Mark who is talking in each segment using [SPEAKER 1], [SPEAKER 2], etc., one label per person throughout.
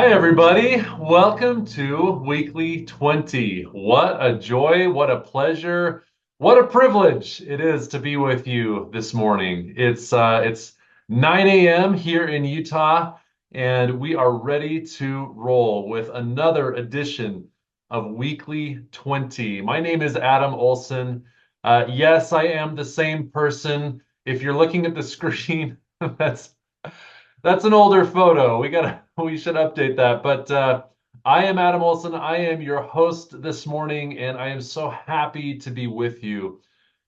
[SPEAKER 1] Hi, everybody. Welcome to Weekly 20. What a joy, what a pleasure, what a privilege it is to be with you this morning. It's 9 a.m. here in Utah, and we are ready to roll with another edition of Weekly 20. My name is Adam Olson. Yes, I am the same person. If you're looking at the screen, that's that's an older photo. We should update that. But I am Adam Olson. I am your host this morning, and I am so happy to be with you.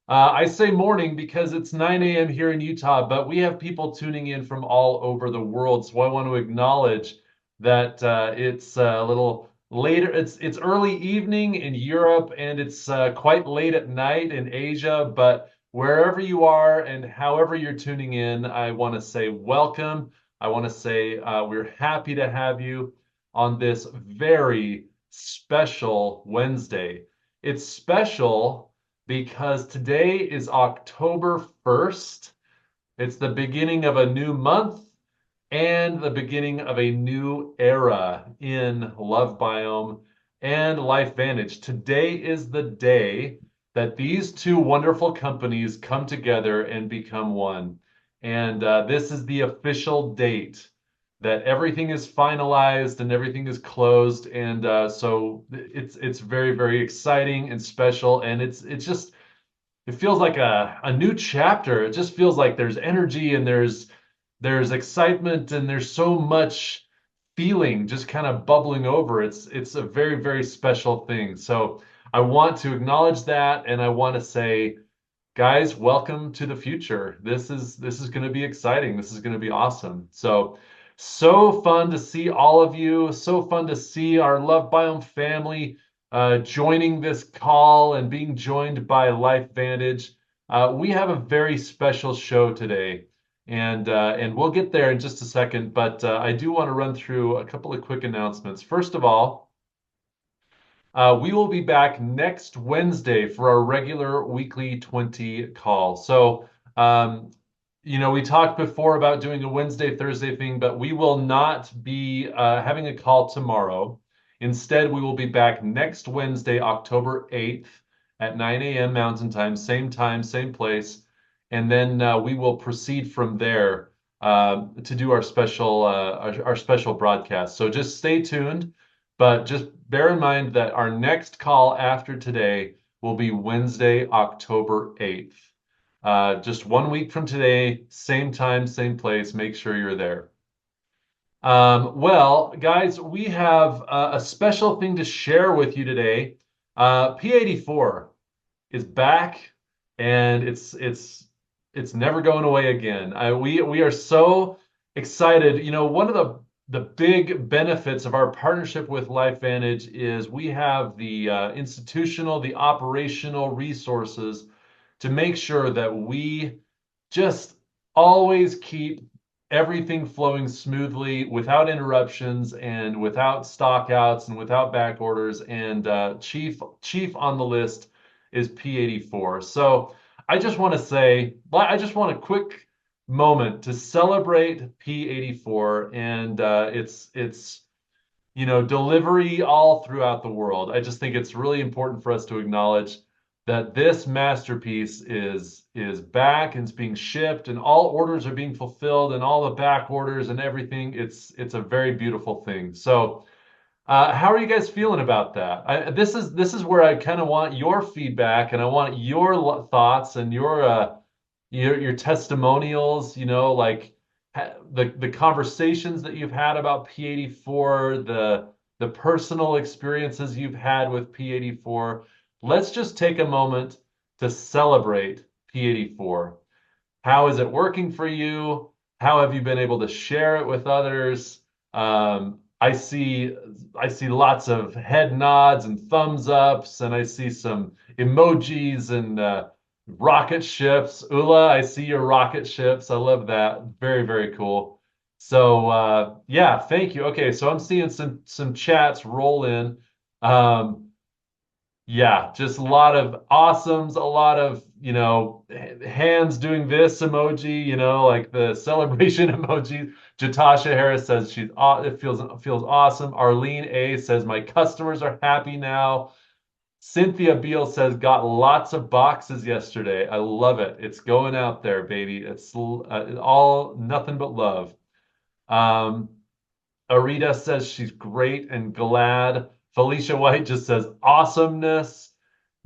[SPEAKER 1] I say morning because it's 9 a.m. here in Utah, but we have people tuning in from all over the world. So I want to acknowledge that it's a little later. It's early evening in Europe, and it's quite late at night in Asia. But wherever you are and however you're tuning in, I want to say welcome. I want to say we're happy to have you on this very special Wednesday. It's special because today is October 1st. It's the beginning of a new month and the beginning of a new era in Love Biome and LifeVantage. Today is the day that these two wonderful companies come together and become one. And this is the official date that everything is finalized and everything is closed. And so it's very, very exciting and special. And it's just it feels like a new chapter. It just feels like there's energy and there's excitement and there's so much feeling just kind of bubbling over. It's a very, very special thing. So I want to acknowledge that and I want to say, guys, welcome to the future. This is going to be exciting. This is going to be awesome. So fun to see all of you. So fun to see our Love Biome family joining this call and being joined by LifeVantage. We have a very special show today, and we'll get there in just a second. But I do want to run through a couple of quick announcements. First of all, we will be back next Wednesday for our regular weekly 20 call. We talked before about doing a Wednesday, Thursday thing, but we will not be having a call tomorrow. Instead, we will be back next Wednesday, October 8th at 9 a.m. Mountain time, same place. And then we will proceed from there to do our special broadcast. So just stay tuned. But just bear in mind that our next call after today will be Wednesday, October 8th. Just 1 week from today, same time, same place. Make sure you're there. Well, guys, we have a special thing to share with you today. P84 is back, and it's never going away again. We are so excited. One of the big benefits of our partnership with LifeVantage is we have the institutional, the operational resources to make sure that we just always keep everything flowing smoothly without interruptions and without stockouts and without back orders. And chief on the list is P84. So I just want a quick moment to celebrate P84 and its delivery all throughout the world. I just think it's really important for us to acknowledge that this masterpiece is back and it's being shipped and all orders are being fulfilled and all the back orders and everything. It's a very beautiful thing. So how are you guys feeling about that? This is where I kind of want your feedback and I want your thoughts and your testimonials. Like the conversations that you've had about P84, the personal experiences you've had with P84. Let's just take a moment to celebrate P84. How is it working for you? How have you been able to share it with others? I see lots of head nods and thumbs ups, and I see some emojis and rocket ships. Ula, I see your rocket ships. I love that. Very, very cool. So yeah, thank you. Okay, so I'm seeing some chats roll in. Um, Yeah, just a lot of awesomes, a lot of, hands doing this emoji, like the celebration emoji. Jatasha Harris says it feels awesome. Arlene A says my customers are happy now. Cynthia Beal says got lots of boxes yesterday. I love it. It's going out there, baby. It's all nothing but love. Um, Arita says she's great and glad. Felicia White just says awesomeness.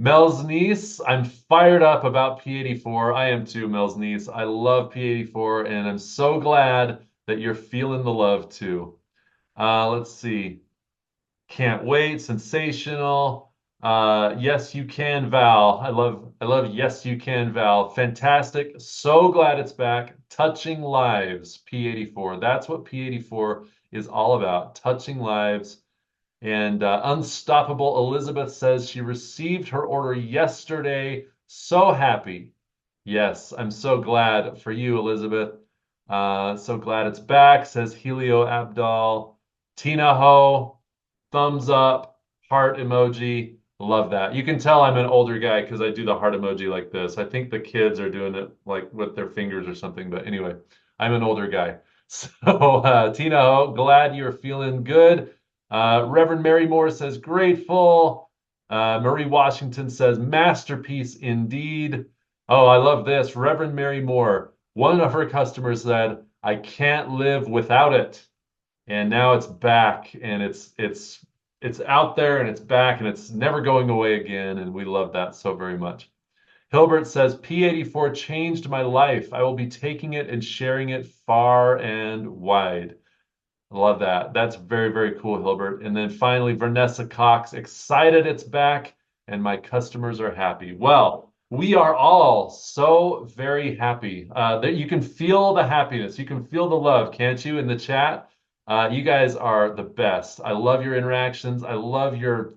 [SPEAKER 1] Mel's niece, I'm fired up about P84. I am too, Mel's niece. I love P84, and I'm so glad that you're feeling the love too. Let's see. Can't wait. Sensational. Yes, you can, Val. I love Yes, you can, Val. Fantastic. So glad it's back. Touching lives, P84. That's what P84 is all about. Touching lives. And Unstoppable Elizabeth says she received her order yesterday. So happy. Yes, I'm so glad for you, Elizabeth. So glad it's back, says Helio Abdal. Tina Ho, thumbs up, heart emoji. Love that. You can tell I'm an older guy because I do the heart emoji like this. I think the kids are doing it like with their fingers or something. But anyway, I'm an older guy. So, Tina Ho, glad you're feeling good. Reverend Mary Moore says grateful. Marie Washington says masterpiece indeed. Oh, I love this. Reverend Mary Moore, one of her customers said, I can't live without it. And now it's back and it's out there and it's back and it's never going away again. And we love that so very much. Hilbert says, P84 changed my life. I will be taking it and sharing it far and wide. Love that. That's very, very cool, Hilbert. And then finally, Vanessa Cox, excited it's back and my customers are happy. Well, we are all so very happy that you can feel the happiness. You can feel the love, can't you, in the chat? You guys are the best. I love your interactions. I love your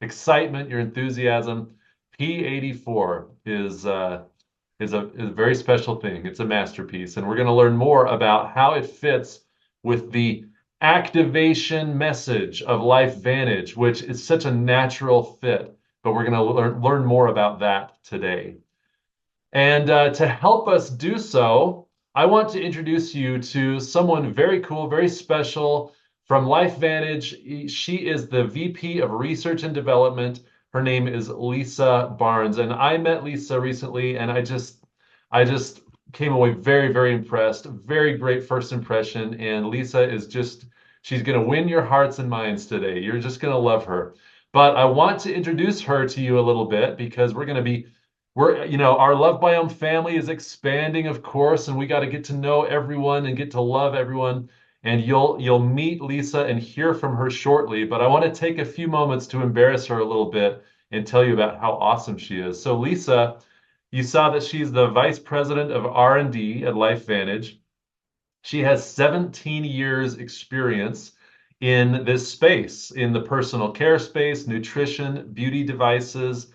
[SPEAKER 1] excitement, your enthusiasm. P84 is a very special thing. It's a masterpiece, and we're going to learn more about how it fits with the activation message of LifeVantage, which is such a natural fit. But we're going to learn more about that today. And to help us do so, I want to introduce you to someone very cool, very special from LifeVantage. She is the VP of Research and Development. Her name is Lisa Barnes, and I met Lisa recently, and I just came away very, very impressed. Very great first impression, and Lisa is she's going to win your hearts and minds today. You're just going to love her. But I want to introduce her to you a little bit because our Love Biome family is expanding, of course, and we got to get to know everyone and get to love everyone. And you'll meet Lisa and hear from her shortly. But I want to take a few moments to embarrass her a little bit and tell you about how awesome she is. So Lisa, you saw that she's the vice president of R&D at LifeVantage. She has 17 years experience in this space, in the personal care space, nutrition, beauty devices,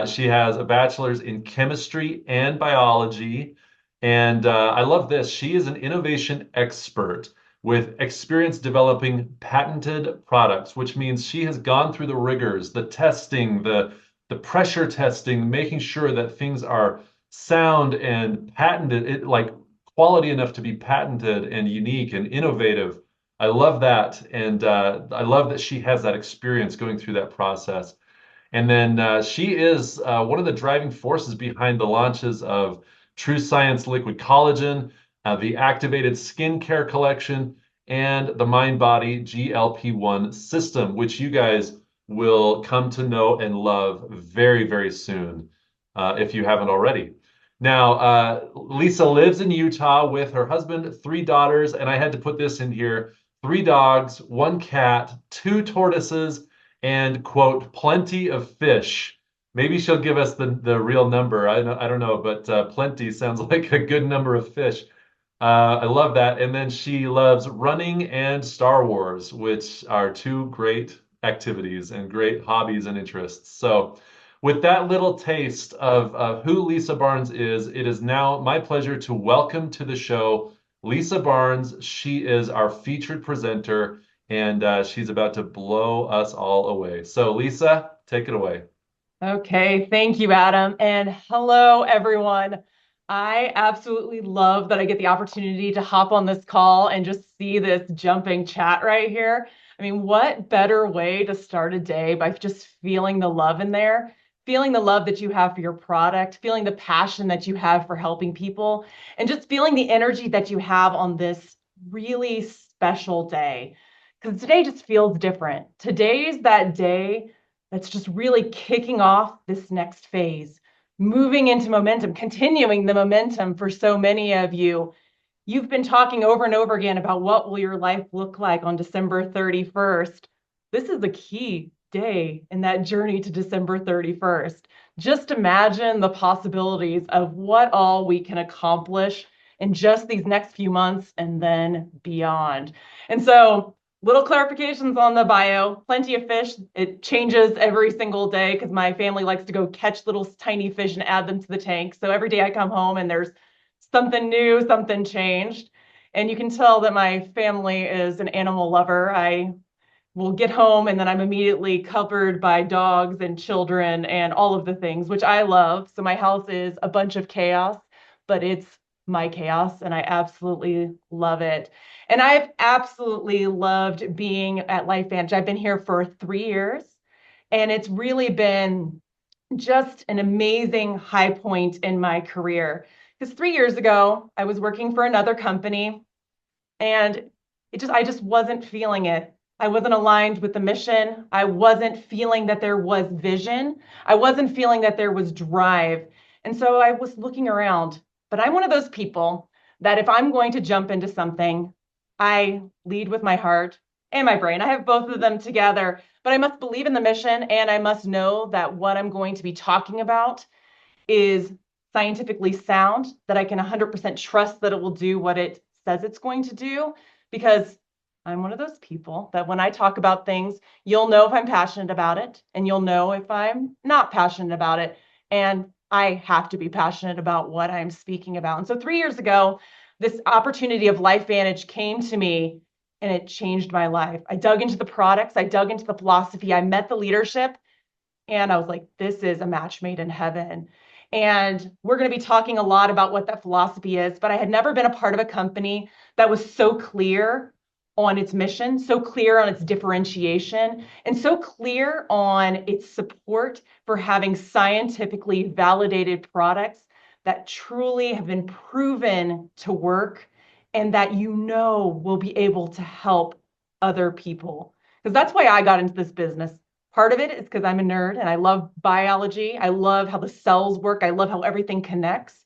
[SPEAKER 1] she has a bachelor's in chemistry and biology. And I love this. She is an innovation expert with experience developing patented products, which means she has gone through the rigors, the testing, the pressure testing, making sure that things are sound and patented, like quality enough to be patented and unique and innovative. I love that. And I love that she has that experience going through that process. And then she is one of the driving forces behind the launches of True Science Liquid Collagen, the Activated Skincare Collection, and the Mind Body GLP-1 system, which you guys will come to know and love very, very soon if you haven't already. Now, Lisa lives in Utah with her husband, three daughters, and I had to put this in here, three dogs, one cat, two tortoises, and quote, plenty of fish. Maybe she'll give us the real number. I don't know, but plenty sounds like a good number of fish. I love that. And then she loves running and Star Wars, which are two great activities and great hobbies and interests. So, with that little taste of who Lisa Barnes is, it is now my pleasure to welcome to the show Lisa Barnes. She is our featured presenter and she's about to blow us all away. So, Lisa, take it away.
[SPEAKER 2] Okay, thank you, Adam. And hello, everyone. I absolutely love that I get the opportunity to hop on this call and just see this jumping chat right here. I mean, what better way to start a day by just feeling the love in there, feeling the love that you have for your product, feeling the passion that you have for helping people, and just feeling the energy that you have on this really special day. Because today just feels different. Today's that day that's just really kicking off this next phase, moving into momentum, continuing the momentum for so many of you. You've been talking over and over again about what will your life look like on December 31st. This is the key day in that journey to December 31st. Just imagine the possibilities of what all we can accomplish in just these next few months and then beyond. And so, little clarifications on the bio. Plenty of fish. It changes every single day because my family likes to go catch little tiny fish and add them to the tank. So every day I come home and there's something new, something changed. And you can tell that my family is an animal lover. I will get home and then I'm immediately covered by dogs and children and all of the things, which I love. So my house is a bunch of chaos, but it's my chaos and I absolutely love it. And I've absolutely loved being at LifeVantage. I've been here for 3 years and it's really been just an amazing high point in my career. Because 3 years ago, I was working for another company and I just wasn't feeling it. I wasn't aligned with the mission. I wasn't feeling that there was vision. I wasn't feeling that there was drive. And so I was looking around, but I'm one of those people that if I'm going to jump into something, I lead with my heart and my brain. I have both of them together, but I must believe in the mission and I must know that what I'm going to be talking about is scientifically sound, that I can 100% trust that it will do what it says it's going to do, because I'm one of those people that when I talk about things, you'll know if I'm passionate about it and you'll know if I'm not passionate about it. And I have to be passionate about what I'm speaking about. And so 3 years ago, this opportunity of LifeVantage came to me and it changed my life. I dug into the products, I dug into the philosophy, I met the leadership, and I was like, this is a match made in heaven. And we're going to be talking a lot about what that philosophy is, but I had never been a part of a company that was so clear on its mission, so clear on its differentiation, and so clear on its support for having scientifically validated products that truly have been proven to work and that you know will be able to help other people. Because that's why I got into this business. Part of it is because I'm a nerd and I love biology. I love how the cells work. I love how everything connects.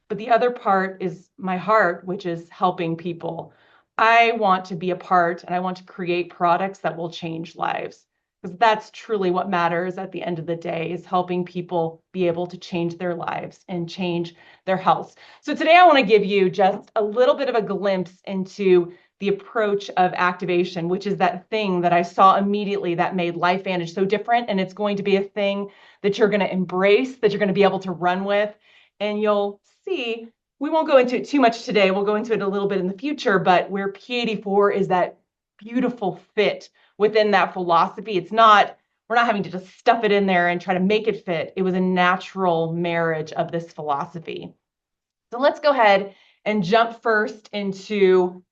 [SPEAKER 2] But the other part is my heart, which is helping people. I want to be a part and I want to create products that will change lives. Because that's truly what matters at the end of the day is helping people be able to change their lives and change their health. So today I want to give you just a little bit of a glimpse into the approach of activation, which is that thing that I saw immediately that made LifeVantage so different. And it's going to be a thing that you're going to embrace, that you're going to be able to run with. And you'll see, we won't go into it too much today. We'll go into it a little bit in the future, but where P84 is that beautiful fit within that philosophy. We're not having to just stuff it in there and try to make it fit. It was a natural marriage of this philosophy. So let's go ahead and jump first into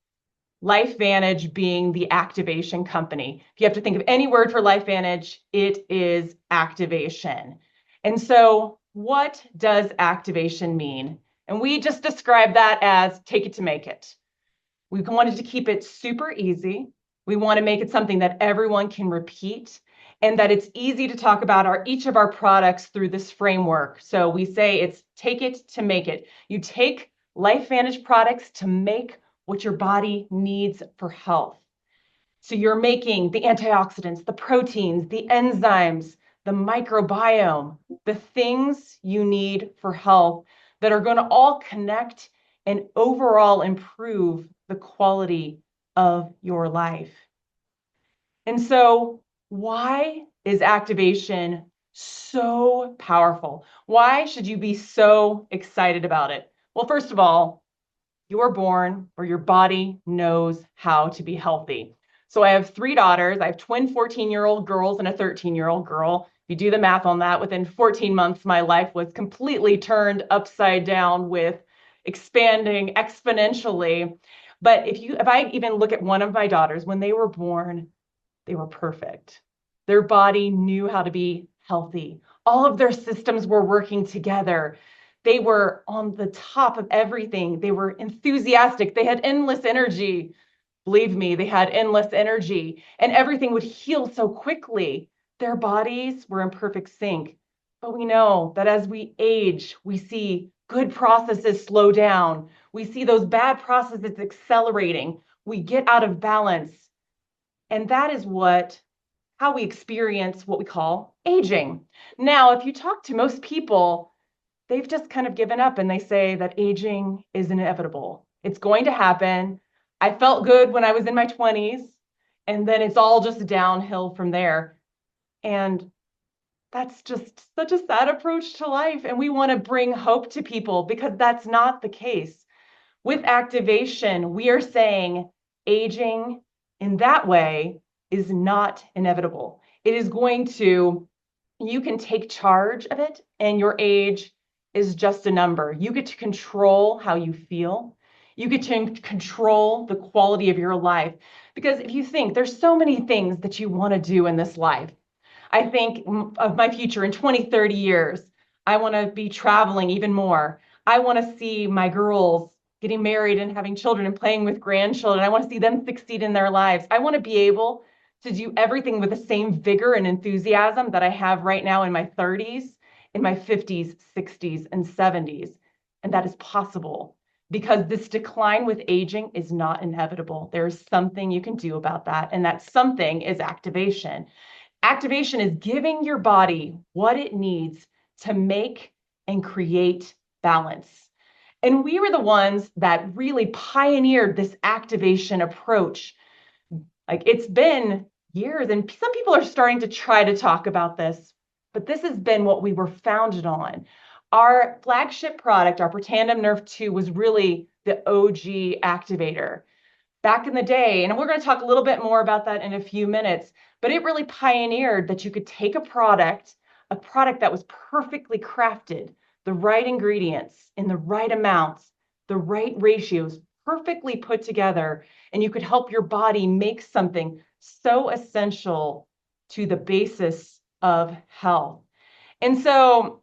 [SPEAKER 2] LifeVantage being the activation company. If you have to think of any word for LifeVantage, it is activation. And so, what does activation mean? And we just describe that as take it to make it. We wanted to keep it super easy. We want to make it something that everyone can repeat and that it's easy to talk about each of our products through this framework. So we say it's take it to make it. You take LifeVantage products to make what your body needs for health. So you're making the antioxidants, the proteins, the enzymes, the microbiome, the things you need for health that are going to all connect and overall improve the quality of your life. And so, why is activation so powerful? Why should you be so excited about it? Well, first of all, you are born where your body knows how to be healthy. So I have three daughters. I have twin 14-year-old girls and a 13-year-old girl. If you do the math on that, within 14 months, my life was completely turned upside down with expanding exponentially. But if I even look at one of my daughters, when they were born, they were perfect. Their body knew how to be healthy. All of their systems were working together. They were on the top of everything. They were enthusiastic. They had endless energy. Believe me, they had endless energy, and everything would heal so quickly. Their bodies were in perfect sync. But we know that as we age, we see good processes slow down. We see those bad processes accelerating. We get out of balance. And that is how we experience what we call aging. Now, if you talk to most people, they've just kind of given up and they say that aging is inevitable. It's going to happen. I felt good when I was in my 20s, and then it's all just downhill from there. And that's just such a sad approach to life. And we want to bring hope to people because that's not the case. With activation, we are saying aging in that way is not inevitable. It is going to, you can take charge of it, and your age is just a number. You get to control how you feel. You get to control the quality of your life. Because if you think there's so many things that you want to do in this life, I think of my future in 20, 30 years. I want to be traveling even more. I want to see my girls getting married and having children and playing with grandchildren. I want to see them succeed in their lives. I want to be able to do everything with the same vigor and enthusiasm that I have right now in my 30s, in my 50s, 60s, and 70s. And that is possible because this decline with aging is not inevitable. There's something you can do about that. And that something is activation. Activation is giving your body what it needs to make and create balance. And we were the ones that really pioneered this activation approach. Like, it's been years, and some people are starting to try to talk about this, but this has been what we were founded on. Our flagship product, our Protandim Nerve 2, was really the OG activator back in the day. And we're going to talk a little bit more about that in a few minutes, but it really pioneered that you could take a product that was perfectly crafted, the right ingredients in the right amounts, the right ratios, perfectly put together, and you could help your body make something so essential to the basis of health. And so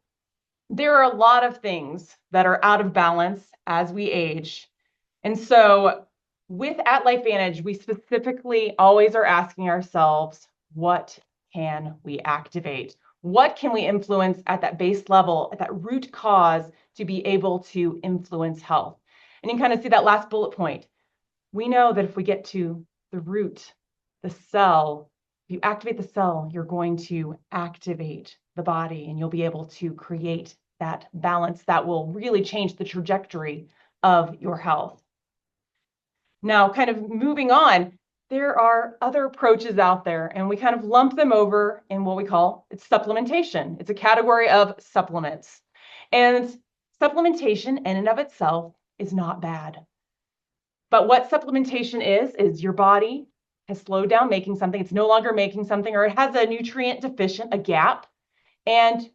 [SPEAKER 2] there are a lot of things that are out of balance as we age. And so at LifeVantage, we specifically always are asking ourselves, what can we activate? What can we influence at that base level, at that root cause to be able to influence health? And you can kind of see that last bullet point. We know that if we get to the root, the cell, if you activate the cell, you're going to activate the body and you'll be able to create that balance that will really change the trajectory of your health. Now, kind of moving on, there are other approaches out there, and we kind of lump them over in what we call supplementation. It's a category of supplements. And supplementation in and of itself is not bad. But what supplementation is your body has slowed down making something. It's no longer making something, or it has a nutrient deficient, a gap, and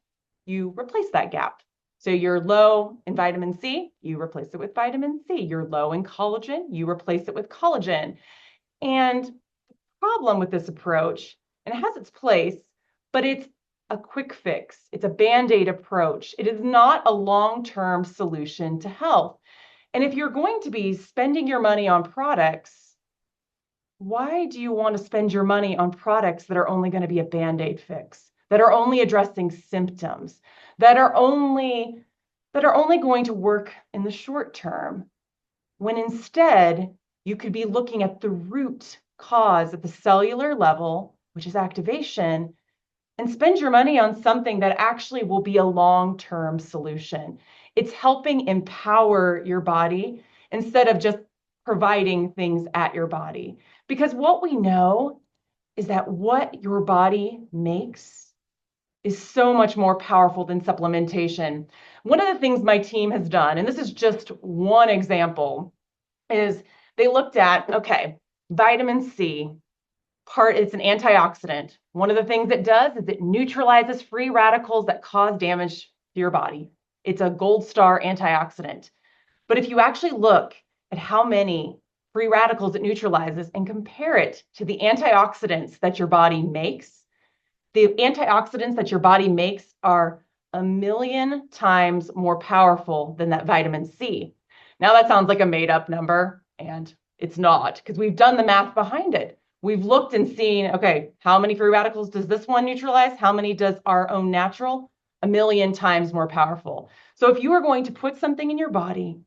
[SPEAKER 2] you replace that gap. So you're low in vitamin C, you replace it with vitamin C. You're low in collagen, you replace it with collagen. And the problem with this approach, and it has its place, but it's a quick fix. It's a Band-Aid approach. It is not a long-term solution to health. And if you're going to be spending your money on products, why do you want to spend your money on products that are only going to be a Band-Aid fix, that are only addressing symptoms, that are only going to work in the short term, when instead you could be looking at the root cause at the cellular level, which is activation, and spend your money on something that actually will be a long-term solution. It's helping empower your body instead of just providing things at your body. Because what we know is that what your body makes is so much more powerful than supplementation. One of the things my team has done, and this is just one example, is they looked at, okay, vitamin C. part, it's an antioxidant. One of the things it does is it neutralizes free radicals that cause damage to your body. It's a gold star antioxidant. But if you actually look at how many free radicals it neutralizes and compare it to the antioxidants that your body makes, the antioxidants that your body makes are 1,000,000 times more powerful than that vitamin C. Now that sounds like a made up number, and it's not, because we've done the math behind it. We've looked and seen, okay, how many free radicals does this one neutralize? How many does our own natural? 1,000,000 times more powerful. So if you are going to put something in your body,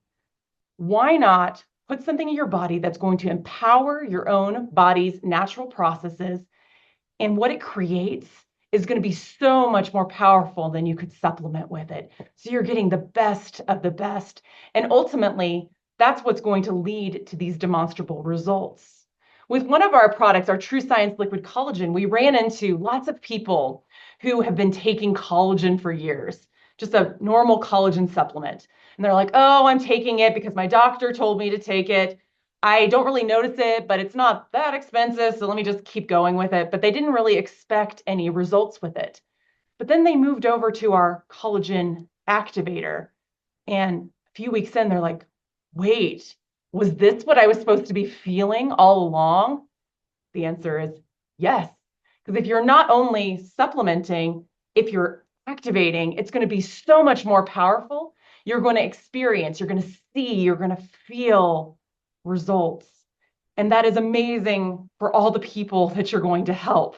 [SPEAKER 2] why not put something in your body that's going to empower your own body's natural processes, and what it creates is going to be so much more powerful than you could supplement with it. So you're getting the best of the best. And ultimately, that's what's going to lead to these demonstrable results. With one of our products, our True Science Liquid Collagen, we ran into lots of people who have been taking collagen for years, just a normal collagen supplement. And they're like, oh, I'm taking it because my doctor told me to take it. I don't really notice it, but it's not that expensive, so let me just keep going with it. But they didn't really expect any results with it. But then they moved over to our collagen activator. And a few weeks in, they're like, wait, was this what I was supposed to be feeling all along? The answer is yes. Because if you're not only supplementing, if you're activating, it's going to be so much more powerful. You're going to experience, you're going to see, you're going to feel results. And that is amazing for all the people that you're going to help.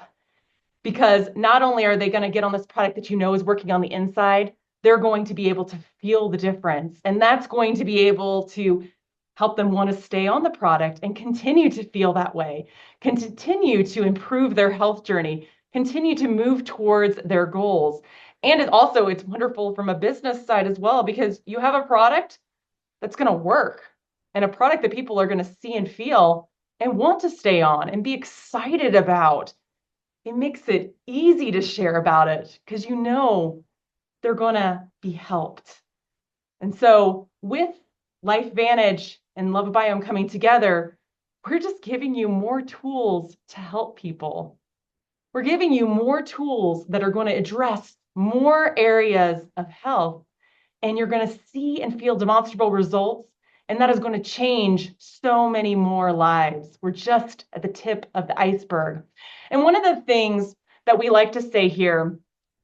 [SPEAKER 2] Because not only are they going to get on this product that you know is working on the inside, they're going to be able to feel the difference. And that's going to be able to help them want to stay on the product and continue to feel that way, continue to improve their health journey, continue to move towards their goals. And it's wonderful from a business side as well, because you have a product that's going to work, and a product that people are going to see and feel and want to stay on and be excited about. It makes it easy to share about it because you know they're going to be helped. And so with LifeVantage and LoveBiome coming together, we're just giving you more tools to help people. We're giving you more tools that are going to address more areas of health, and you're going to see and feel demonstrable results, and that is going to change so many more lives. We're just at the tip of the iceberg. And one of the things that we like to say here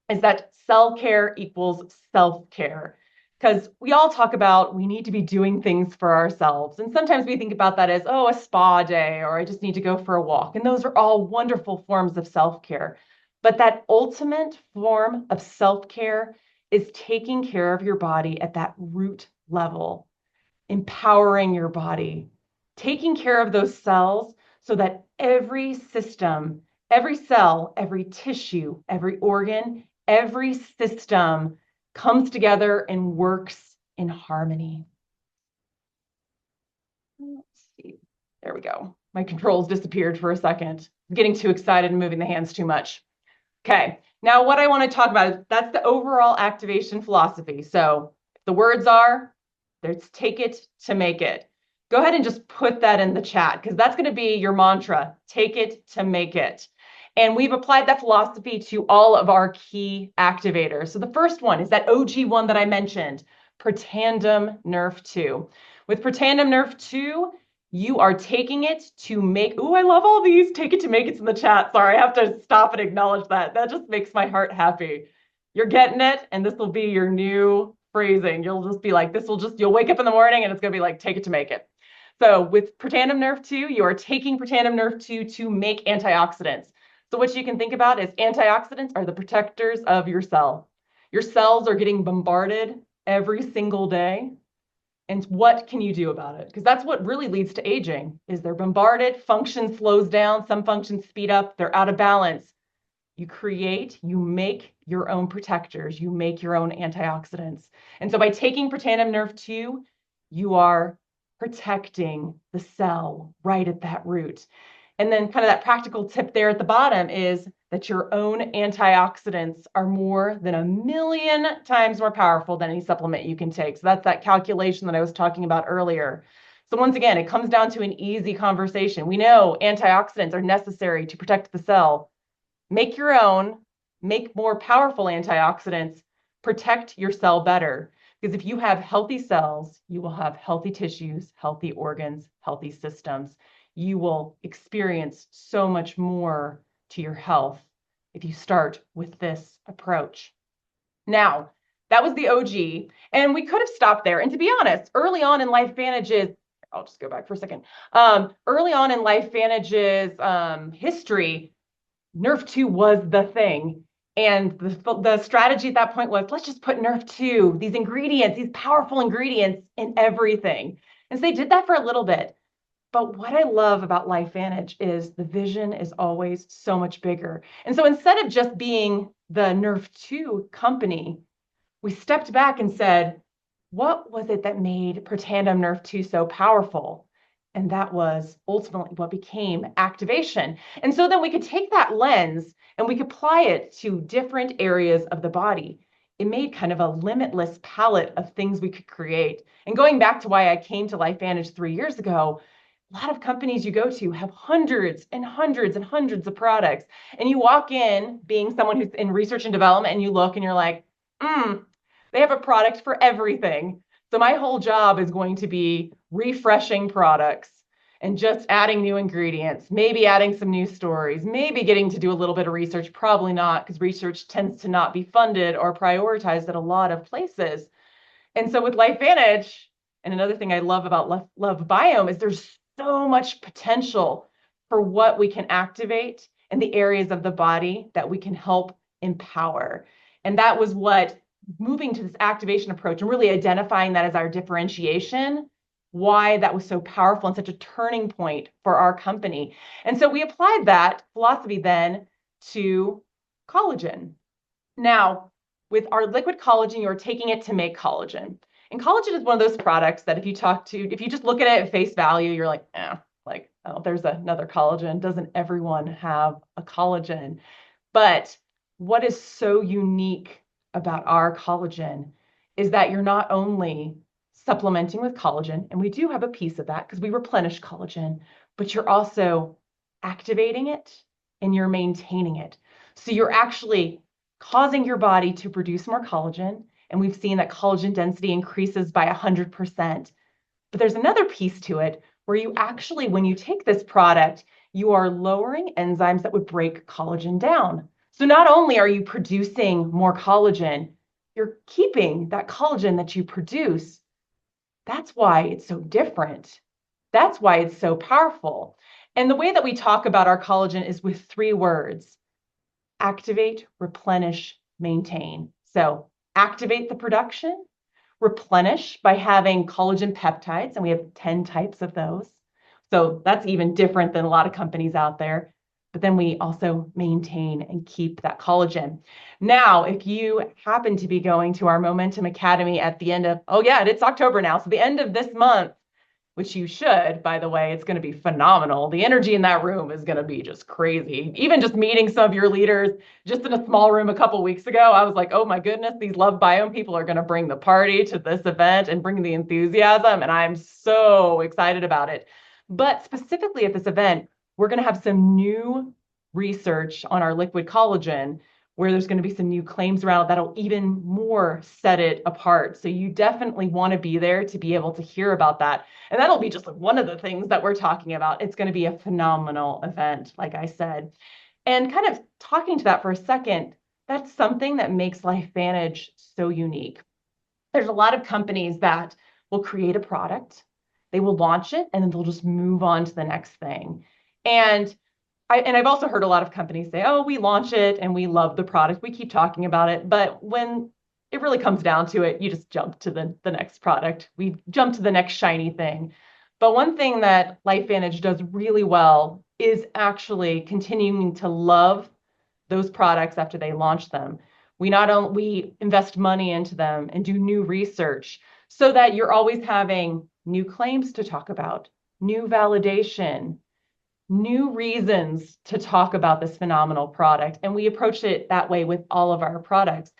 [SPEAKER 2] is that cell care equals self-care. Because we all talk about we need to be doing things for ourselves. And sometimes we think about that as, oh, a spa day, or I just need to go for a walk. And those are all wonderful forms of self-care. But that ultimate form of self-care is taking care of your body at that root level, empowering your body, taking care of those cells so that every system, every cell, every tissue, every organ, every system comes together and works in harmony. Let's see. There we go. My controls disappeared for a second. I'm getting too excited and moving the hands too much. Okay, now what I want to talk about is that's the overall activation philosophy. So the words are, let's take it to make it. Go ahead and just put that in the chat, because that's going to be your mantra, take it to make it. And we've applied that philosophy to all of our key activators. So the first one is that OG one that I mentioned, Protandim Nerf 2. With Protandim Nerf 2, you are taking it to make, ooh, I love all these, take it to make it's in the chat. Sorry, I have to stop and acknowledge that. That just makes my heart happy. You're getting it, and this will be your new phrasing. You'll just be like, you'll wake up in the morning and it's gonna be like, take it to make it. So with Protandim Nerf 2, you are taking Protandim Nerf 2 to make antioxidants. So what you can think about is antioxidants are the protectors of your cell. Your cells are getting bombarded every single day. And what can you do about it? Because that's what really leads to aging, is they're bombarded, function slows down, some functions speed up, they're out of balance. You make your own protectors, you make your own antioxidants. And so by taking Protandim Nerf 2, you are protecting the cell right at that root. And then kind of that practical tip there at the bottom is that your own antioxidants are more than 1,000,000 times more powerful than any supplement you can take. So that's that calculation that I was talking about earlier. So once again, it comes down to an easy conversation. We know antioxidants are necessary to protect the cell. Make your own, make more powerful antioxidants, protect your cell better. Because if you have healthy cells, you will have healthy tissues, healthy organs, healthy systems. You will experience so much more to your health if you start with this approach. Now, that was the OG, and we could have stopped there. And to be honest, early on in LifeVantage's, I'll just go back for a second. Early on in LifeVantage's history, Nerf 2 was the thing. And the strategy at that point was, let's just put Nerf 2, these ingredients, these powerful ingredients in everything. And so they did that for a little bit. But what I love about LifeVantage is the vision is always so much bigger. And so instead of just being the Nerf 2 company, we stepped back and said, what was it that made Protandim Nerf 2 so powerful? And that was ultimately what became activation. And so then we could take that lens and we could apply it to different areas of the body. It made kind of a limitless palette of things we could create. And going back to why I came to LifeVantage 3 years ago, a lot of companies you go to have hundreds and hundreds and hundreds of products. And you walk in being someone who's in research and development and you look and you're like, they have a product for everything. So my whole job is going to be refreshing products and just adding new ingredients, maybe adding some new stories, maybe getting to do a little bit of research, probably not, because research tends to not be funded or prioritized at a lot of places. And so with LifeVantage, and another thing I love about LoveBiome is there's so much potential for what we can activate in the areas of the body that we can help empower. And that was what moving to this activation approach and really identifying that as our differentiation, why that was so powerful and such a turning point for our company. And so we applied that philosophy then to collagen. Now, with our liquid collagen, you're taking it to make collagen. And collagen is one of those products that if you just look at it at face value, you're like, oh, there's another collagen. Doesn't everyone have a collagen? But what is so unique about our collagen is that you're not only supplementing with collagen, and we do have a piece of that because we replenish collagen, but you're also activating it and you're maintaining it. So you're actually causing your body to produce more collagen. And we've seen that collagen density increases by 100%. But there's another piece to it where you actually, when you take this product, you are lowering enzymes that would break collagen down. So not only are you producing more collagen, you're keeping that collagen that you produce. That's why it's so different. That's why it's so powerful. And the way that we talk about our collagen is with 3 words: activate, replenish, maintain. So activate the production, replenish by having collagen peptides, and we have 10 types of those. So that's even different than a lot of companies out there. But then we also maintain and keep that collagen. Now, if you happen to be going to our Momentum Academy at the end of, it's October now. So the end of this month, which you should, by the way, it's going to be phenomenal. The energy in that room is going to be just crazy. Even just meeting some of your leaders just in a small room a couple of weeks ago, I was like, oh my goodness, these LoveBiome people are going to bring the party to this event and bring the enthusiasm. And I'm so excited about it. But specifically at this event, we're going to have some new research on our liquid collagen where there's going to be some new claims around that'll even more set it apart. So you definitely want to be there to be able to hear about that. And that'll be just one of the things that we're talking about. It's going to be a phenomenal event, like I said. And kind of talking to that for a second, that's something that makes LifeVantage so unique. There's a lot of companies that will create a product, they will launch it, and then they'll just move on to the next thing. And I've also heard a lot of companies say, oh, we launch it and we love the product. We keep talking about it. But when it really comes down to it, you just jump to the next product. We jump to the next shiny thing. But one thing that LifeVantage does really well is actually continuing to love those products after they launch them. We invest money into them and do new research so that you're always having new claims to talk about, new validation, new reasons to talk about this phenomenal product. And we approach it that way with all of our products.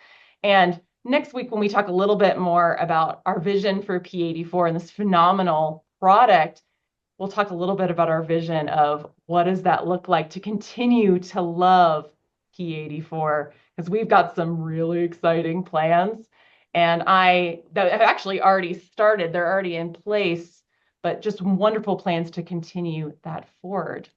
[SPEAKER 2] And next week, when we talk a little bit more about our vision for P84 and this phenomenal product, we'll talk a little bit about our vision of what does that look like to continue to love P84, because we've got some really exciting plans. And that have actually already started, they're already in place, but just wonderful plans to continue that forward.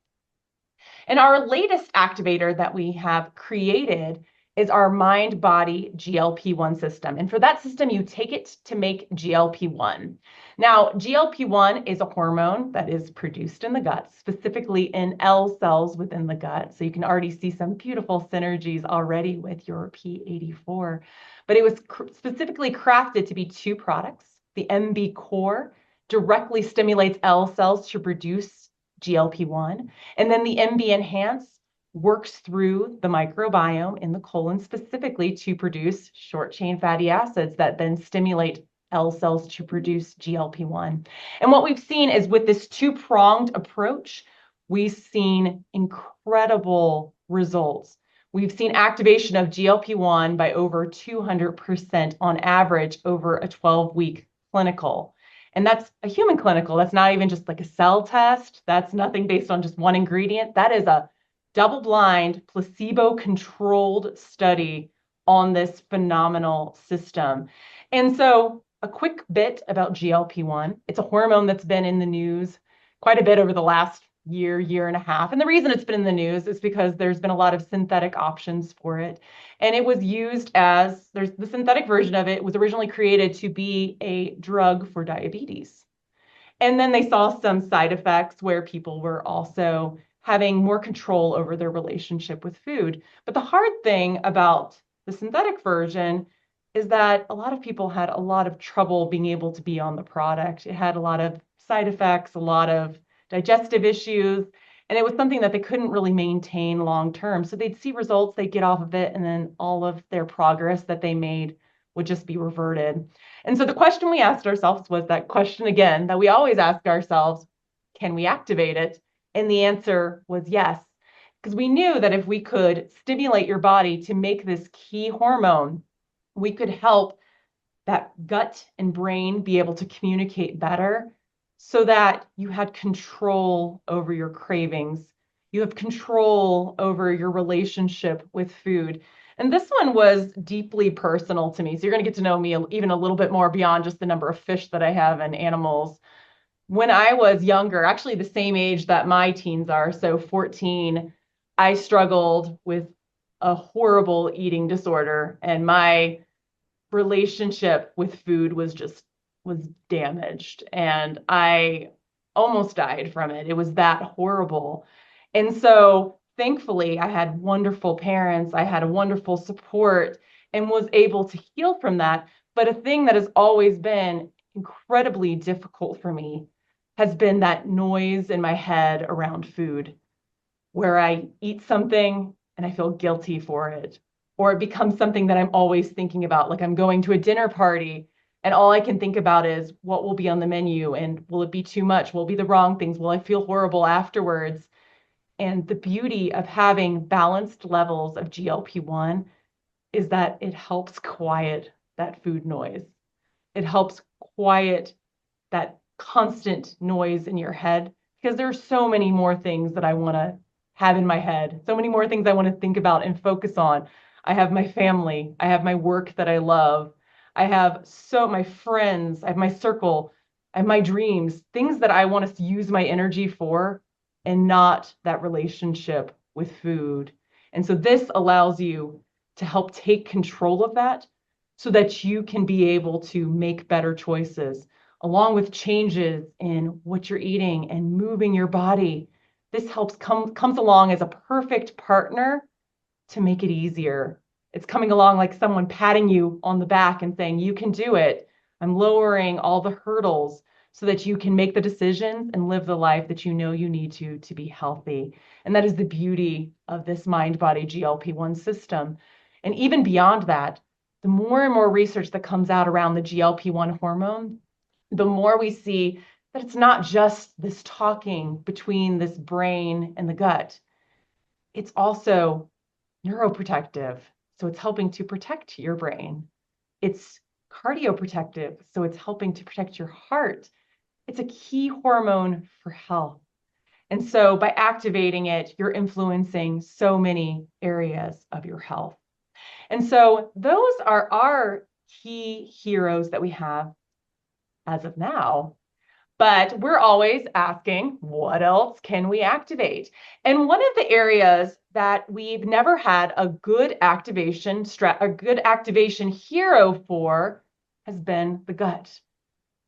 [SPEAKER 2] And our latest activator that we have created is our mind body GLP-1 system. And for that system, you take it to make GLP-1. Now, GLP-1 is a hormone that is produced in the gut, specifically in L cells within the gut. So you can already see some beautiful synergies already with your P84. But it was specifically crafted to be two products. The MB Core directly stimulates L cells to produce GLP-1. And then the MB Enhance works through the microbiome in the colon specifically to produce short chain fatty acids that then stimulate L cells to produce GLP-1. And what we've seen is with this two-pronged approach, we've seen incredible results. We've seen activation of GLP-1 by over 200% on average over a 12-week clinical. And that's a human clinical. That's not even just like a cell test. That's nothing based on just one ingredient. That is a double-blind, placebo-controlled study on this phenomenal system. And so a quick bit about GLP-1. It's a hormone that's been in the news quite a bit over the last year and a half. And the reason it's been in the news is because there's been a lot of synthetic options for it. And it was used as, there's the synthetic version of it was originally created to be a drug for diabetes. And then they saw some side effects where people were also having more control over their relationship with food. But the hard thing about the synthetic version is that a lot of people had a lot of trouble being able to be on the product. It had a lot of side effects, a lot of digestive issues, and it was something that they couldn't really maintain long term. So they'd see results, they'd get off of it, and then all of their progress that they made would just be reverted. And so the question we asked ourselves was that question again that we always ask ourselves, can we activate it? And the answer was yes, because we knew that if we could stimulate your body to make this key hormone, we could help that gut and brain be able to communicate better so that you had control over your cravings. You have control over your relationship with food. And this one was deeply personal to me. So you're going to get to know me even a little bit more beyond just the number of fish that I have and animals. When I was younger, actually the same age that my teens are, so 14, I struggled with a horrible eating disorder, and my relationship with food was damaged, and I almost died from it. It was that horrible. And so thankfully I had wonderful parents, I had a wonderful support and was able to heal from that. But a thing that has always been incredibly difficult for me has been that noise in my head around food, where I eat something and I feel guilty for it, or it becomes something that I'm always thinking about. Like I'm going to a dinner party and all I can think about is what will be on the menu and will it be too much? Will it be the wrong things? Will I feel horrible afterwards? And the beauty of having balanced levels of GLP-1 is that it helps quiet that food noise. It helps quiet that constant noise in your head, because there are so many more things that I want to have in my head, so many more things I want to think about and focus on. I have my family, I have my work that I love, I have my friends, I have my circle, I have my dreams, things that I want to use my energy for, and not that relationship with food. And so this allows you to help take control of that so that you can be able to make better choices along with changes in what you're eating and moving your body. This comes along as a perfect partner to make it easier. It's coming along like someone patting you on the back and saying, you can do it. I'm lowering all the hurdles so that you can make the decisions and live the life that you know you need to be healthy. And that is the beauty of this mind-body GLP-1 system. And even beyond that, the more and more research that comes out around the GLP-1 hormone, the more we see that it's not just this talking between this brain and the gut. It's also neuroprotective. So it's helping to protect your brain. It's cardioprotective. So it's helping to protect your heart. It's a key hormone for health. And so by activating it, you're influencing so many areas of your health. And so those are our key heroes that we have as of now. But we're always asking, what else can we activate? And one of the areas that we've never had a good activation hero for has been the gut.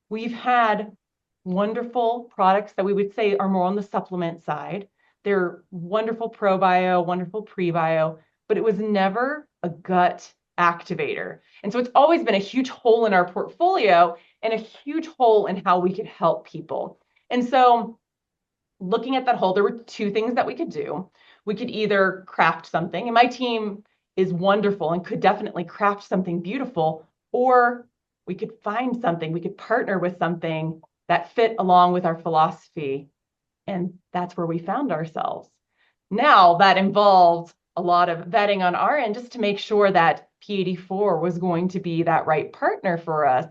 [SPEAKER 2] We've had wonderful products that we would say are more on the supplement side. They're wonderful probio, wonderful prebio, but it was never a gut activator. And so it's always been a huge hole in our portfolio and a huge hole in how we could help people. And so looking at that hole, there were two things that we could do. We could either craft something, and my team is wonderful and could definitely craft something beautiful, or we could find something, we could partner with something that fit along with our philosophy. And that's where we found ourselves. Now, that involved a lot of vetting on our end just to make sure that P84 was going to be that right partner for us.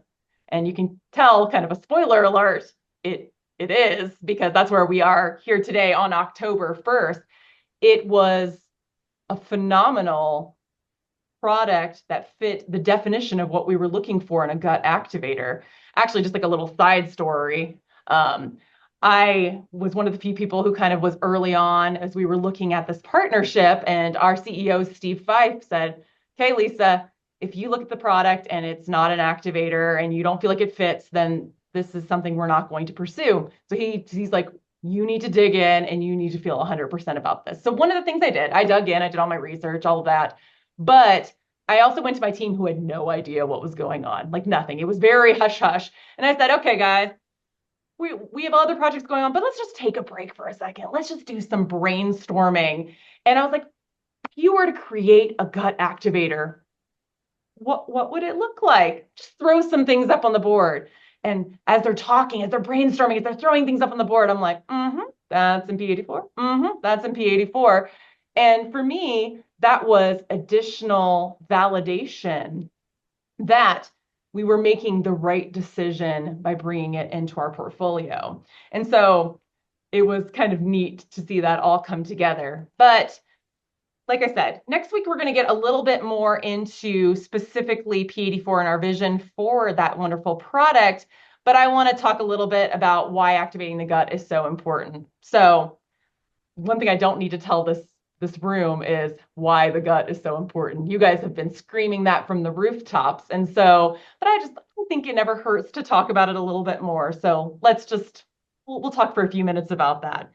[SPEAKER 2] And you can tell, kind of a spoiler alert, it is, because that's where we are here today on October 1st. It was a phenomenal product that fit the definition of what we were looking for in a gut activator. Actually, just like a little side story. I was one of the few people who kind of was early on as we were looking at this partnership, and our CEO, Steve Fife, said, "Okay, Lisa, if you look at the product and it's not an activator and you don't feel like it fits, then this is something we're not going to pursue." So he's like, "You need to dig in and you need to feel 100% about this." So one of the things I did, I dug in, I did all my research, all of that. But I also went to my team who had no idea what was going on, like nothing. It was very hush hush. And I said, "Okay, guys, we have other projects going on, but let's just take a break for a second. Let's just do some brainstorming." And I was like, if you were to create a gut activator, what would it look like? Just throw some things up on the board. And as they're talking, as they're brainstorming, as they're throwing things up on the board, I'm like, that's in P84. That's in P84. And for me, that was additional validation that we were making the right decision by bringing it into our portfolio. And so it was kind of neat to see that all come together. But like I said, next week we're going to get a little bit more into specifically P84 and our vision for that wonderful product. But I want to talk a little bit about why activating the gut is so important. So one thing I don't need to tell this room is why the gut is so important. You guys have been screaming that from the rooftops. And so, but I think it never hurts to talk about it a little bit more. So we'll talk for a few minutes about that.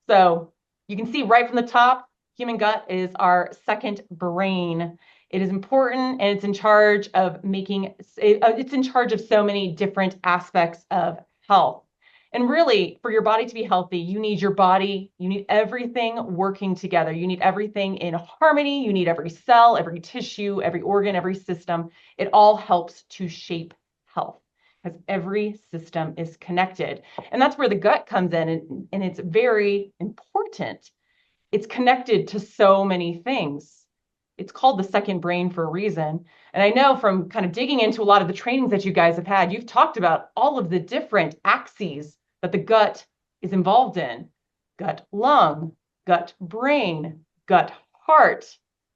[SPEAKER 2] So you can see right from the top, human gut is our second brain. It is important, and it's in charge of it's in charge of so many different aspects of health. And really, for your body to be healthy, you need everything working together. You need everything in harmony. You need every cell, every tissue, every organ, every system. It all helps to shape health because every system is connected. And that's where the gut comes in, and it's very important. It's connected to so many things. It's called the second brain for a reason. And I know from kind of digging into a lot of the trainings that you guys have had, you've talked about all of the different axes that the gut is involved in: gut lung, gut brain, gut heart.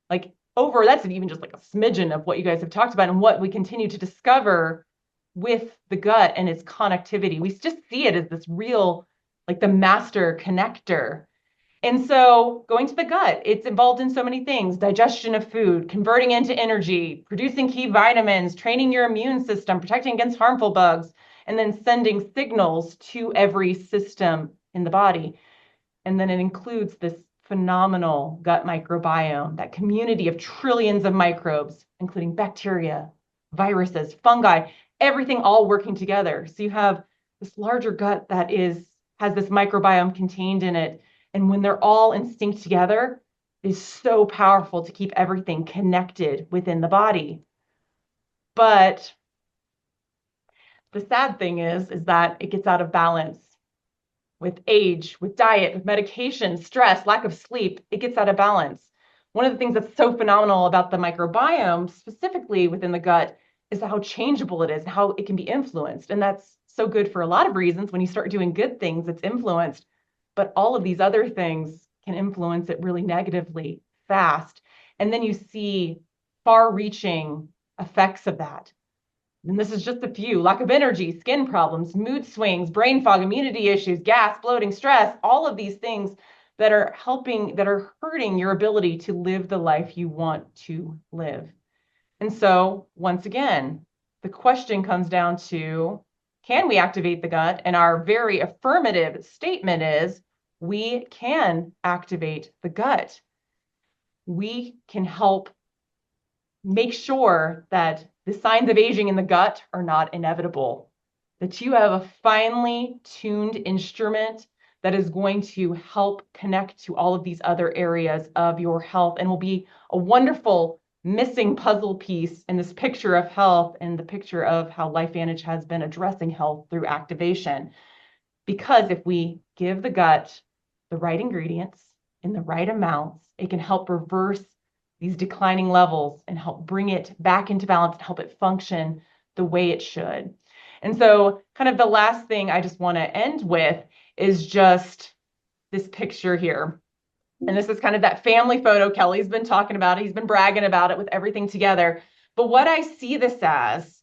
[SPEAKER 2] That's even just like a smidgen of what you guys have talked about and what we continue to discover with the gut and its connectivity. We just see it as this real, like the master connector. And so going to the gut, it's involved in so many things: digestion of food, converting into energy, producing key vitamins, training your immune system, protecting against harmful bugs, and then sending signals to every system in the body. And then it includes this phenomenal gut microbiome, that community of trillions of microbes, including bacteria, viruses, fungi, everything all working together. So you have this larger gut that has this microbiome contained in it. And when they're all in sync together, is so powerful to keep everything connected within the body. But the sad thing is that it gets out of balance with age, with diet, with medication, stress, lack of sleep. It gets out of balance. One of the things that's so phenomenal about the microbiome, specifically within the gut, is how changeable it is and how it can be influenced. And that's so good for a lot of reasons. When you start doing good things, it's influenced, but all of these other things can influence it really negatively fast. And then you see far reaching effects of that. And this is just a few: lack of energy, skin problems, mood swings, brain fog, immunity issues, gas, bloating, stress, all of these things that are hurting your ability to live the life you want to live. And so, once again, the question comes down to, can we activate the gut? And our very affirmative statement is we can activate the gut. We can help make sure that the signs of aging in the gut are not inevitable, that you have a finely tuned instrument that is going to help connect to all of these other areas of your health and will be a wonderful missing puzzle piece in this picture of health and the picture of how LifeVantage has been addressing health through activation. Because if we give the gut the right ingredients in the right amounts, it can help reverse these declining levels and help bring it back into balance and help it function the way it should. And so, kind of the last thing I just want to end with is just this picture here. And this is kind of that family photo. Kelly's been talking about it. He's been bragging about it with everything together. But what I see this as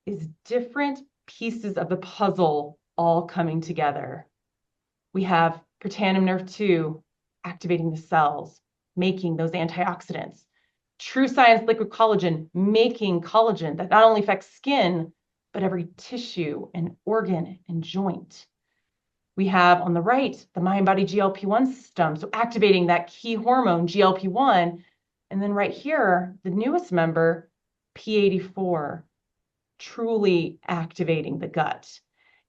[SPEAKER 2] is different pieces of the puzzle all coming together. We have protanium nerve 2 activating the cells, making those antioxidants. True Science liquid collagen, making collagen that not only affects skin, but every tissue and organ and joint. We have on the right, the mind body GLP-1 system, so activating that key hormone, GLP-1. And then right here, the newest member, P84, truly activating the gut.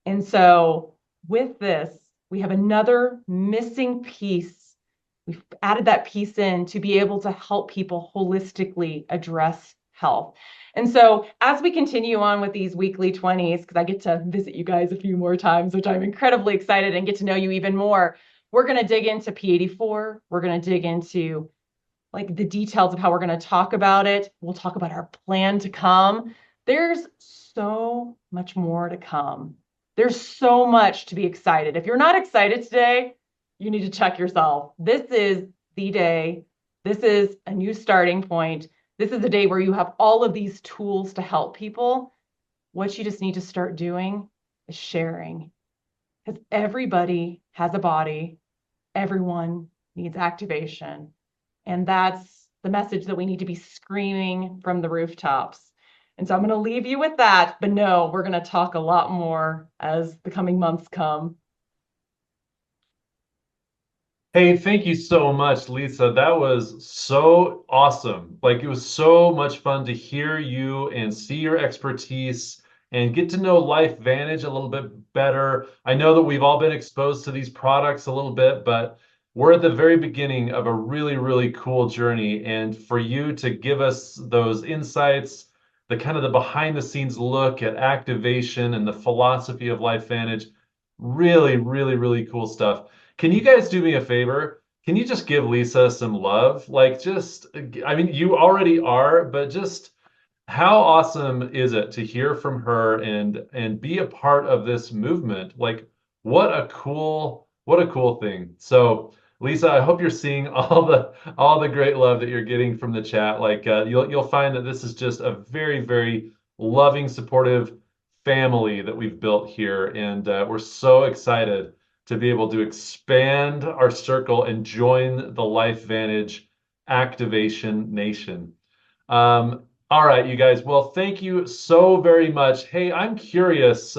[SPEAKER 2] And so with this, we have another missing piece. We've added that piece in to be able to help people holistically address health. And so as we continue on with these weekly 20s, because I get to visit you guys a few more times, which I'm incredibly excited, and get to know you even more, we're going to dig into P84. We're going to dig into like the details of how we're going to talk about it. We'll talk about our plan to come. There's so much more to come. There's so much to be excited. If you're not excited today, you need to check yourself. This is the day. This is a new starting point. This is a day where you have all of these tools to help people. What you just need to start doing is sharing. Because everybody has a body. Everyone needs activation. And that's the message that we need to be screaming from the rooftops. And so I'm going to leave you with that. But no, we're going to talk a lot more as the coming months come.
[SPEAKER 1] Hey, thank you so much, Lisa. That was so awesome. Like, it was so much fun to hear you and see your expertise and get to know LifeVantage a little bit better. I know that we've all been exposed to these products a little bit, but we're at the very beginning of a really, really cool journey. And for you to give us those insights, the kind of the behind the scenes look at activation and the philosophy of LifeVantage, really, really, really cool stuff. Can you guys do me a favor? Can you just give Lisa some love? Like, just, I mean, you already are, but just how awesome is it to hear from her and be a part of this movement? Like, what a cool thing. So, Lisa, I hope you're seeing all the great love that you're getting from the chat. Like, you'll find that this is just a very, very loving, supportive family that we've built here, and we're so excited to be able to expand our circle and join the LifeVantage Activation Nation. All right, you guys. Well, thank you so very much. Hey, I'm curious,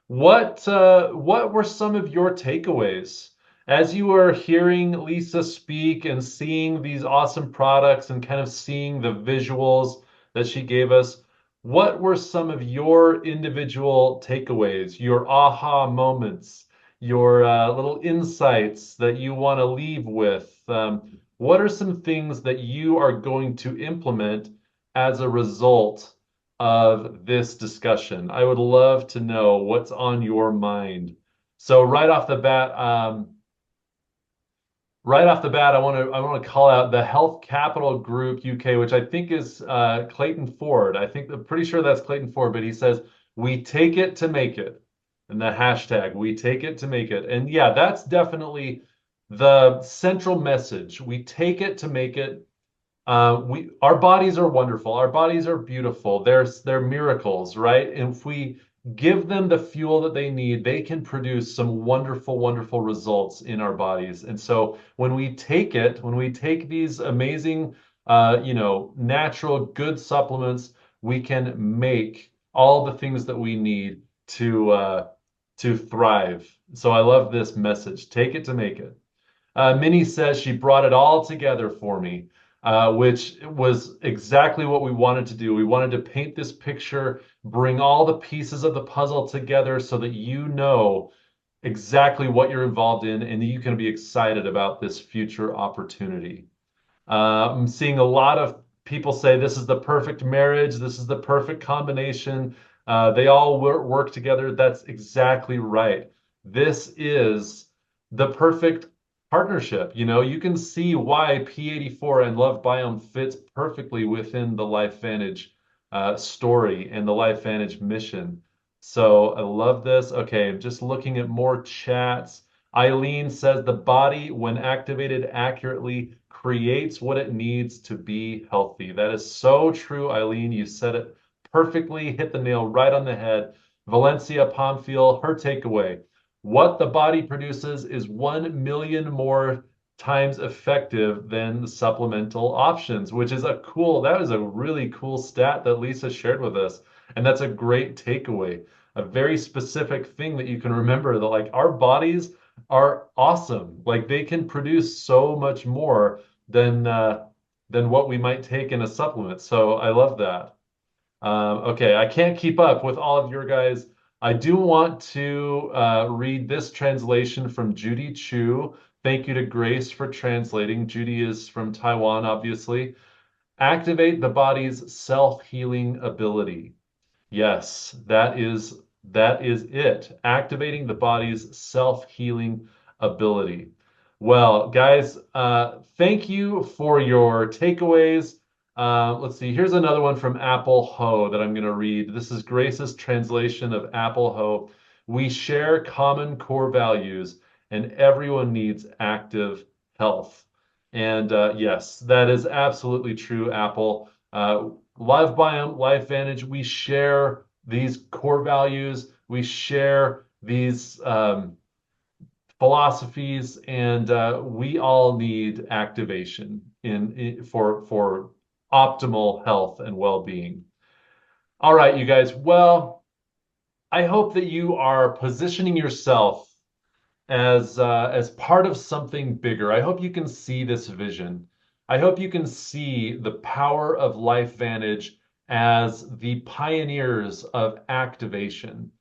[SPEAKER 1] what were some of your takeaways as you were hearing Lisa speak and seeing these awesome products and kind of seeing the visuals that she gave us? What were some of your individual takeaways, your aha moments, your little insights that you want to leave with? What are some things that you are going to implement as a result of this discussion? I would love to know what's on your mind. So right off the bat, I want to call out the Health Capital Group UK, which I think is Clayton Ford. I'm pretty sure that's Clayton Ford, but he says We take it to make it. And the hashtag, we take it to make it. And yeah, that's definitely the central message. We take it to make it. Our bodies are wonderful. Our bodies are beautiful. They're miracles, right? And if we give them the fuel that they need, they can produce some wonderful, wonderful results in our bodies. And so when we take these amazing, natural good supplements, we can make all the things that we need to thrive. So I love this message. Take it to make it. Minnie says she brought it all together for me, which was exactly what we wanted to do. We wanted to paint this picture, bring all the pieces of the puzzle together so that you know exactly what you're involved in and you can be excited about this future opportunity. I'm seeing a lot of people say this is the perfect marriage, this is the perfect combination. They all work together. That's exactly right. This is the perfect partnership. You know, you can see why P84 and Love Biome fits perfectly within the LifeVantage story and the LifeVantage mission. So I love this. Okay, I'm just looking at more chats. Eileen says the body, when activated accurately, creates what it needs to be healthy. That is so true, Eileen. You said it perfectly, hit the nail right on the head. Valencia Pomfil, her takeaway. What the body produces is 1 million more times effective than the supplemental options, which is that is a really cool stat that Lisa shared with us. And that's a great takeaway, a very specific thing that you can remember that like our bodies are awesome. Like they can produce so much more than what we might take in a supplement. So I love that. Okay, I can't keep up with all of your guys. I do want to read this translation from Judy Chu. Thank you to Grace for translating. Judy is from Taiwan, obviously. Activate the body's self-healing ability. Yes, that is it. Activating the body's self-healing ability. Well, guys, thank you for your takeaways. Let's see. Here's another one from Apple Ho that I'm going to read. This is Grace's translation of Apple Ho. We share common core values, and everyone needs active health. And yes, that is absolutely true, Apple. Live Biome, LifeVantage, we share these core values, we share these philosophies, and we all need activation for optimal health and well-being. All right, you guys. Well, I hope that you are positioning yourself as part of something bigger. I hope you can see this vision. I hope you can see the power of LifeVantage as the pioneers of activation.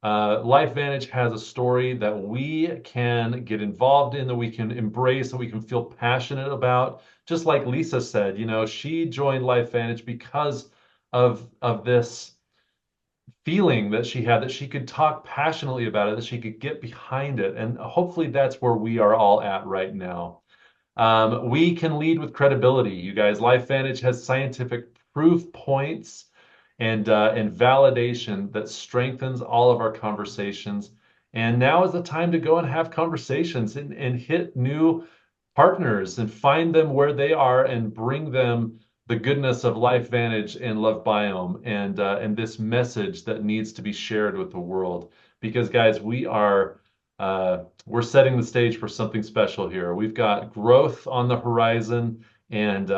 [SPEAKER 1] LifeVantage has a story that we can get involved in, that we can embrace, that we can feel passionate about. Just like Lisa said, you know, she joined LifeVantage because of this feeling that she had, that she could talk passionately about it, that she could get behind it. And hopefully that's where we are all at right now. We can lead with credibility, you guys. LifeVantage has scientific proof points and validation that strengthens all of our conversations. And now is the time to go and have conversations and hit new partners and find them where they are and bring them the goodness of LifeVantage and Love Biome and this message that needs to be shared with the world. Because guys, we're setting the stage for something special here. We've got growth on the horizon and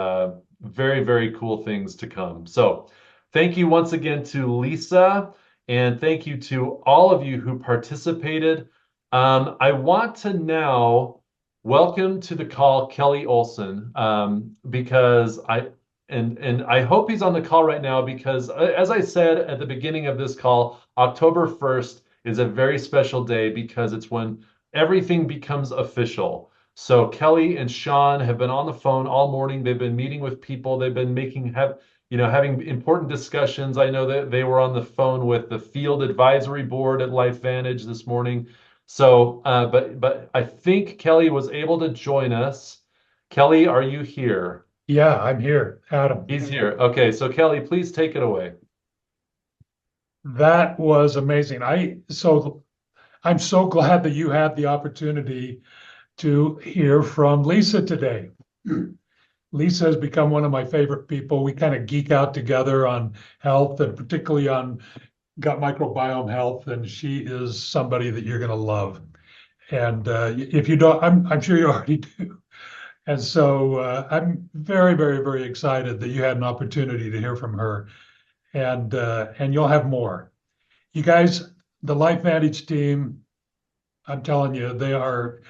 [SPEAKER 1] very, very cool things to come. So thank you once again to Lisa, and thank you to all of you who participated. I want to now welcome to the call Kelly Olson, because and I hope he's on the call right now because, as I said at the beginning of this call, October 1st is a very special day because it's when everything becomes official. So Kelly and Sean have been on the phone all morning. They've been meeting with people. They've been having important discussions. I know that they were on the phone with the field advisory board at LifeVantage this morning. So, but I think Kelly was able to join us. Kelly, are you here?
[SPEAKER 3] Yeah, I'm here, Adam.
[SPEAKER 1] He's here. Okay, so Kelly, please take it away.
[SPEAKER 3] That was amazing. I'm so glad that you had the opportunity to hear from Lisa today. Lisa has become one of my favorite people. We kind of geek out together on health and particularly on gut microbiome health, and she is somebody that you're going to love. And if you don't, I'm sure you already do. And so I'm very, very, very excited that you had an opportunity to hear from her, and you'll have more. You guys, the LifeVantage team, I'm telling you, they are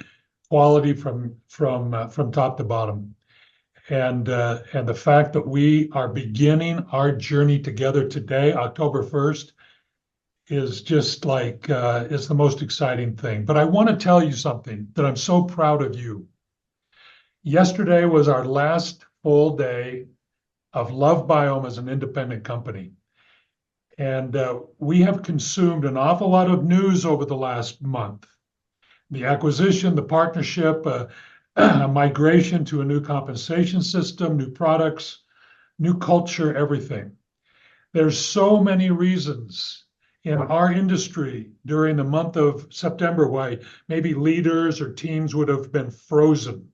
[SPEAKER 3] quality from top to bottom. And the fact that we are beginning our journey together today, October 1st, is just like it's the most exciting thing. But I want to tell you something that I'm so proud of you. Yesterday was our last full day of Love Biome as an independent company. And we have consumed an awful lot of news over the last month. The acquisition, the partnership, a migration to a new compensation system, new products, new culture, everything. There's so many reasons in our industry during the month of September why maybe leaders or teams would have been frozen.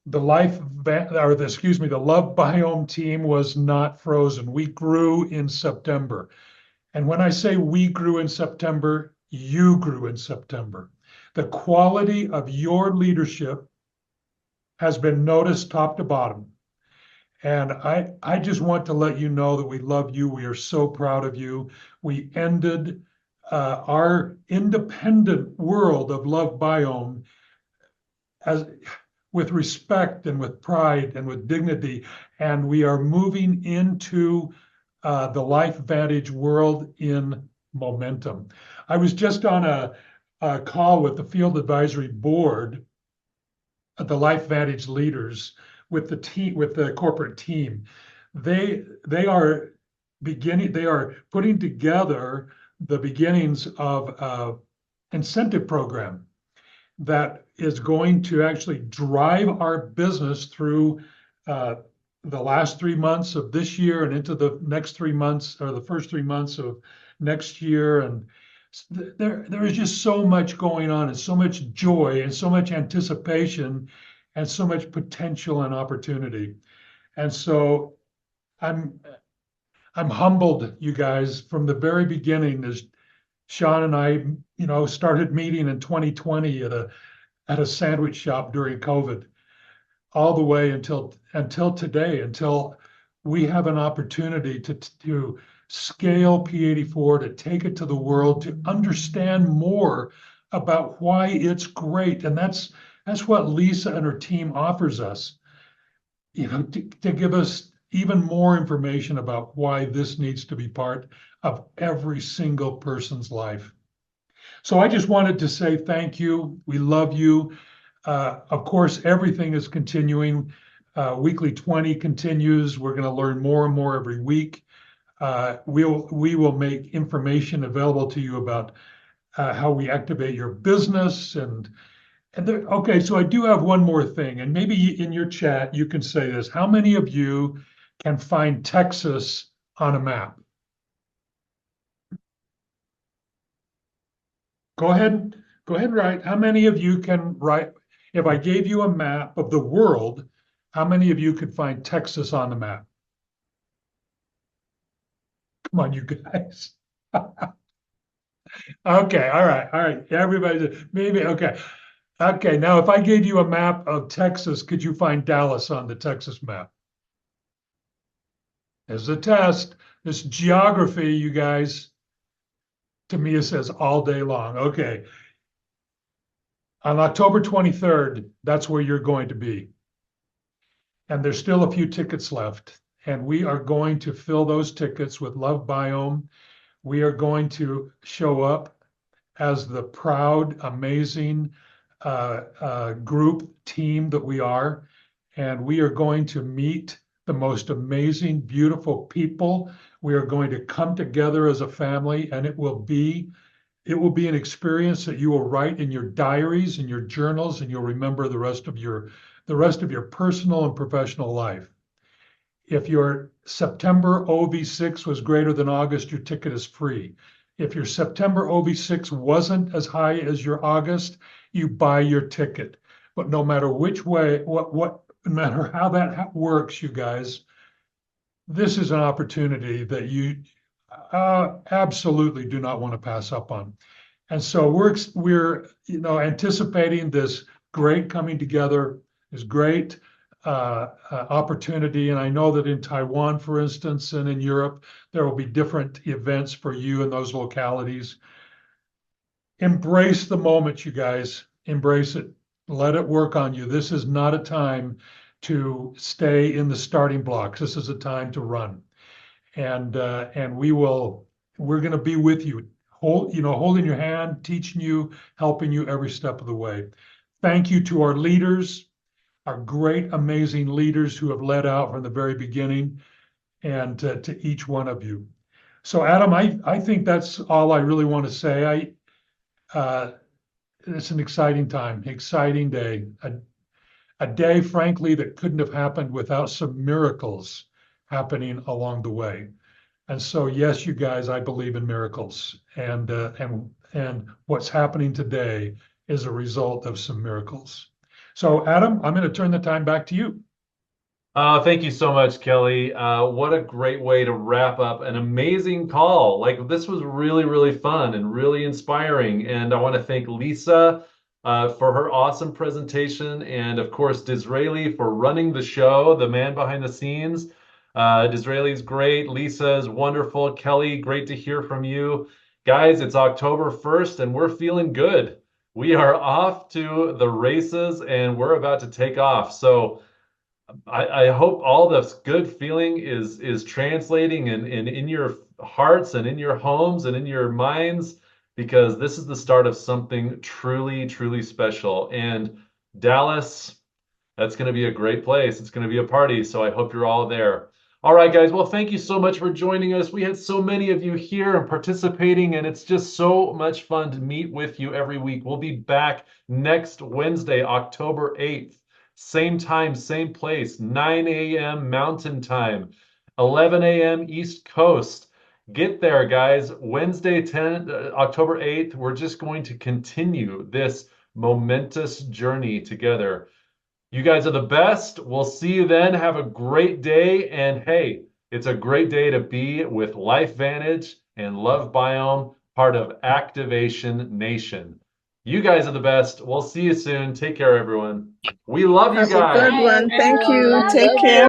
[SPEAKER 3] The the Love Biome team was not frozen. We grew in September. And when I say we grew in September, you grew in September. The quality of your leadership has been noticed top to bottom. And I just want to let you know that we love you. We are so proud of you. We ended our independent world of Love Biome as with respect and with pride and with dignity. And we are moving into the LifeVantage world in momentum. I was just on a call with the field advisory board of the LifeVantage leaders with the team, with the corporate team. They are they are putting together the beginnings of an incentive program that is going to actually drive our business through the last 3 months of this year and into the next 3 months or the first 3 months of next year. And there is just so much going on and so much joy and so much anticipation and so much potential and opportunity. And so I'm I'm humbled, you guys, from the very beginning as Sean and I, started meeting in 2020 at a sandwich shop during COVID, all the way until today, until we have an opportunity to scale P84, to take it to the world, to understand more about why it's great. And that's what Lisa and her team offers us, to give us even more information about why this needs to be part of every single person's life. So I just wanted to say thank you. We love you. Of course, everything is continuing. Weekly 20 continues. We're going to learn more and more every week. We will make information available to you about how we activate your business okay, so I do have one more thing, and maybe in your chat you can say this. How many of you can find Texas on a map? Go ahead and write. How many of you can write? If I gave you a map of the world, how many of you could find Texas on the map? Come on, you guys. Okay, all right. Everybody, maybe, okay. Okay, now if I gave you a map of Texas, could you find Dallas on the Texas map? As a test, this geography, you guys, to me, it says all day long. Okay. On October 23rd, that's where you're going to be. And there's still a few tickets left. And we are going to fill those tickets with Love Biome. We are going to show up as the proud, amazing group team that we are. And we are going to meet the most amazing, beautiful people. We are going to come together as a family, and it will be an experience that you will write in your diaries and your journals, and you'll remember the rest of your personal and professional life. If your September OV6 was greater than August, your ticket is free. If your September OV6 wasn't as high as your August, you buy your ticket. But no matter which way, no matter how that works, you guys, this is an opportunity that you absolutely do not want to pass up on. And so we're anticipating this great coming together, this great opportunity. And I know that in Taiwan, for instance, and in Europe, there will be different events for you in those localities. Embrace the moment, you guys. Embrace it. Let it work on you. This is not a time to stay in the starting blocks. This is a time to run. And we're going to be with you, holding your hand, teaching you, helping you every step of the way. Thank you to our leaders, our great, amazing leaders who have led out from the very beginning, and to each one of you. So Adam, I think that's all I really want to say. It's an exciting time, exciting day, a day, frankly, that couldn't have happened without some miracles happening along the way. And so, yes, you guys, I believe in miracles, and what's happening today is a result of some miracles. So, Adam, I'm going to turn the time back to you.
[SPEAKER 1] Thank you so much, Kelly. What a great way to wrap up an amazing call. Like this was really, really fun and really inspiring. And I want to thank Lisa for her awesome presentation, and of course Disraeli for running the show, the man behind the scenes. Disraeli's great. Lisa's wonderful. Kelly, great to hear from you. Guys, it's October 1st and we're feeling good. We are off to the races and we're about to take off. So I hope all this good feeling is translating in your hearts and in your homes and in your minds, because this is the start of something truly, truly special. And Dallas, that's going to be a great place. It's going to be a party. So I hope you're all there. All right, guys. Well, thank you so much for joining us. We had so many of you here and participating, and it's just so much fun to meet with you every week. We'll be back next Wednesday, October 8th. Same time, same place, 9 a.m. Mountain Time, 11 a.m. East Coast. Get there, guys. Wednesday, October 8th, we're just going to continue this momentous journey together. You guys are the best. We'll see you then. Have a great day. And hey, it's a great day to be with LifeVantage and Love Biome, part of Activation Nation. You guys are the best. We'll see you soon. Take care, everyone. We love you
[SPEAKER 4] Have a
[SPEAKER 1] guys.
[SPEAKER 4] good one. Thank you.
[SPEAKER 2] everyone.
[SPEAKER 4] Take care.